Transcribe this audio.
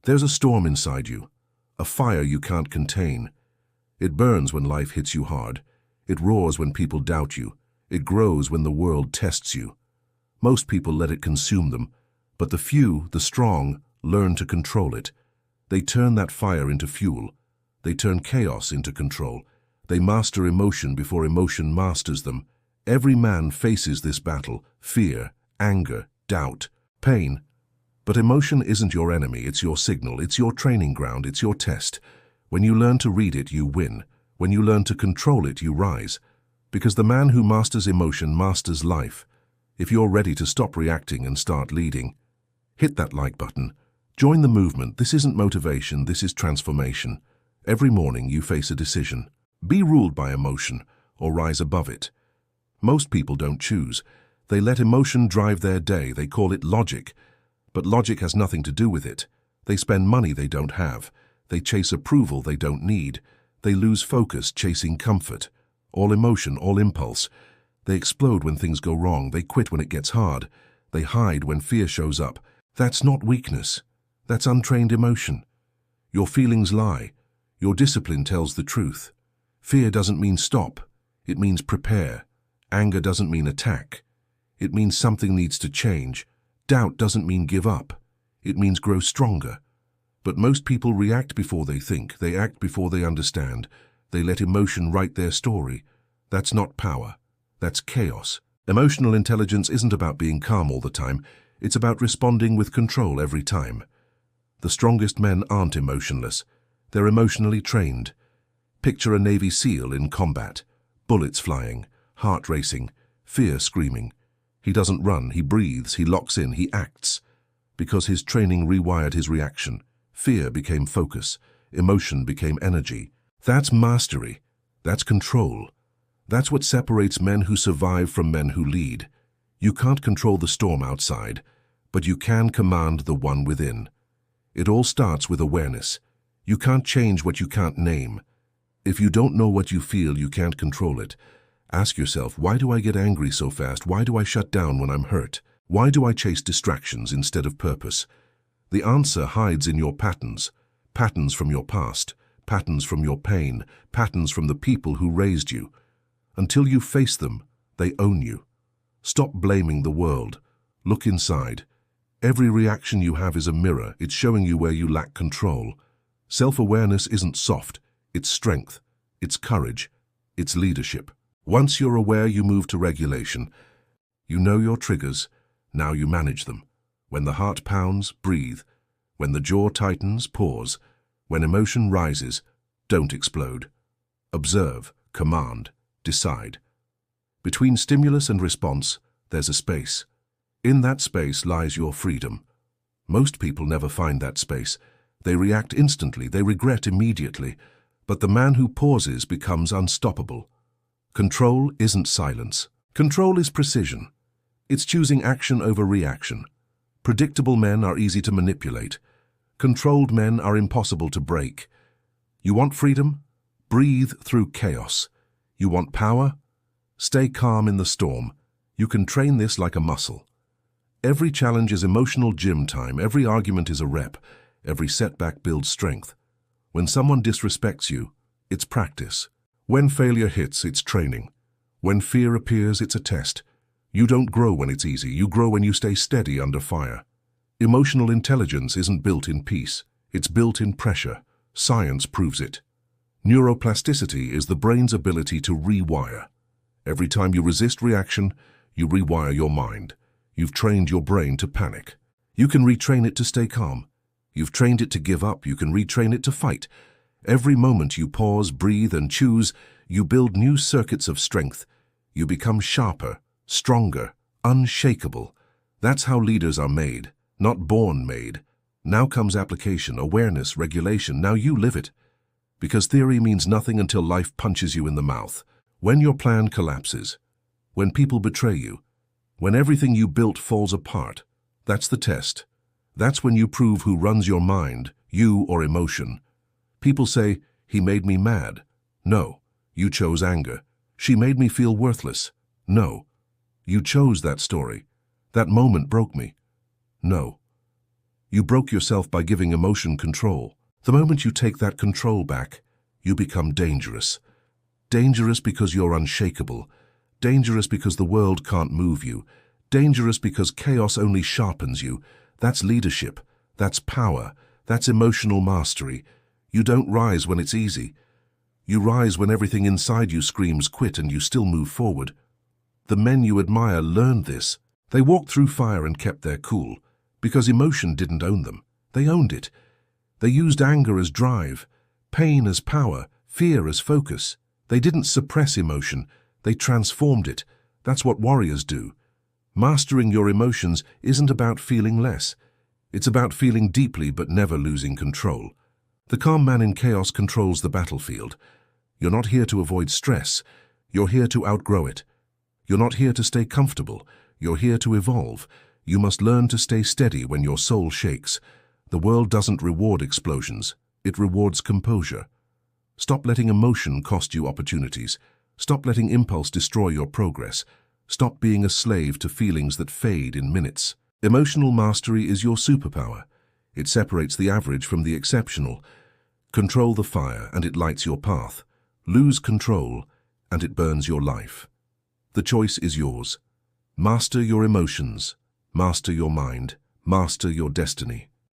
There's a storm inside you, a fire you can't contain. It burns when life hits you hard. It roars when people doubt you. It grows when the world tests you. Most people let it consume them, but the few, the strong, learn to control it. They turn that fire into fuel. They turn chaos into control. They master emotion before emotion masters them. Every man faces this battle: fear, anger, doubt, pain. But emotion isn't your enemy, it's your signal, it's your training ground, it's your test. When you learn to read it, you win. When you learn to control it, you rise. Because the man who masters emotion masters life. If you're ready to stop reacting and start leading, hit that like button. Join the movement. This isn't motivation, this is transformation. Every morning you face a decision. Be ruled by emotion or rise above it. Most people don't choose. They let emotion drive their day. They call it logic. But logic has nothing to do with it. They spend money they don't have. They chase approval they don't need. They lose focus chasing comfort. All emotion, all impulse. They explode when things go wrong. They quit when it gets hard. They hide when fear shows up. That's not weakness. That's untrained emotion. Your feelings lie. Your discipline tells the truth. Fear doesn't mean stop. It means prepare. Anger doesn't mean attack. It means something needs to change. Doubt doesn't mean give up. It means grow stronger. But most people react before they think. They act before they understand. They let emotion write their story. That's not power. That's chaos. Emotional intelligence isn't about being calm all the time. It's about responding with control every time. The strongest men aren't emotionless. They're emotionally trained. Picture a Navy SEAL in combat. Bullets flying, heart racing, fear screaming. He doesn't run, he breathes, he locks in, he acts. Because his training rewired his reaction. Fear became focus. Emotion became energy. That's mastery. That's control. That's what separates men who survive from men who lead. You can't control the storm outside, but you can command the one within. It all starts with awareness. You can't change what you can't name. If you don't know what you feel, you can't control it. Ask yourself, why do I get angry so fast? Why do I shut down when I'm hurt? Why do I chase distractions instead of purpose? The answer hides in your patterns. Patterns from your past, patterns from your pain, patterns from the people who raised you. Until you face them, they own you. Stop blaming the world. Look inside. Every reaction you have is a mirror. It's showing you where you lack control. Self-awareness isn't soft. It's strength. It's courage. It's leadership. Once you're aware, you move to regulation. You know your triggers. Now you manage them. When the heart pounds, breathe. When the jaw tightens, pause. When emotion rises, don't explode. Observe, command, decide. Between stimulus and response, there's a space. In that space lies your freedom. Most people never find that space. They react instantly, they regret immediately. But the man who pauses becomes unstoppable. Control isn't silence. Control is precision. It's choosing action over reaction. Predictable men are easy to manipulate. Controlled men are impossible to break. You want freedom? Breathe through chaos. You want power? Stay calm in the storm. You can train this like a muscle. Every challenge is emotional gym time. Every argument is a rep. Every setback builds strength. When someone disrespects you, it's practice. When failure hits, it's training. When fear appears, it's a test. You don't grow when it's easy. You grow when you stay steady under fire. Emotional intelligence isn't built in peace. It's built in pressure. Science proves it. Neuroplasticity is the brain's ability to rewire. Every time you resist reaction, you rewire your mind. You've trained your brain to panic. You can retrain it to stay calm. You've trained it to give up. You can retrain it to fight. Every moment you pause, breathe, and choose, you build new circuits of strength. You become sharper, stronger, unshakable. That's how leaders are made, not born made. Now comes application, awareness, regulation. Now you live it. Because theory means nothing until life punches you in the mouth. When your plan collapses, when people betray you, when everything you built falls apart, that's the test. That's when you prove who runs your mind, you or emotion. People say, he made me mad. No, you chose anger. She made me feel worthless. No, you chose that story. That moment broke me. No, You broke yourself by giving emotion control. The moment you take that control back, you become dangerous. Dangerous because you're unshakable. Dangerous because the world can't move you. Dangerous because chaos only sharpens you. That's leadership. That's power. That's emotional mastery. You don't rise when it's easy. You rise when everything inside you screams quit and you still move forward. The men you admire learned this. They walked through fire and kept their cool, because emotion didn't own them. They owned it. They used anger as drive, pain as power, fear as focus. They didn't suppress emotion, they transformed it. That's what warriors do. Mastering your emotions isn't about feeling less. It's about feeling deeply but never losing control. The calm man in chaos controls the battlefield. You're not here to avoid stress. You're here to outgrow it. You're not here to stay comfortable. You're here to evolve. You must learn to stay steady when your soul shakes. The world doesn't reward explosions. It rewards composure. Stop letting emotion cost you opportunities. Stop letting impulse destroy your progress. Stop being a slave to feelings that fade in minutes. Emotional mastery is your superpower. It separates the average from the exceptional. Control the fire and it lights your path. Lose control and it burns your life. The choice is yours. Master your emotions. Master your mind. Master your destiny.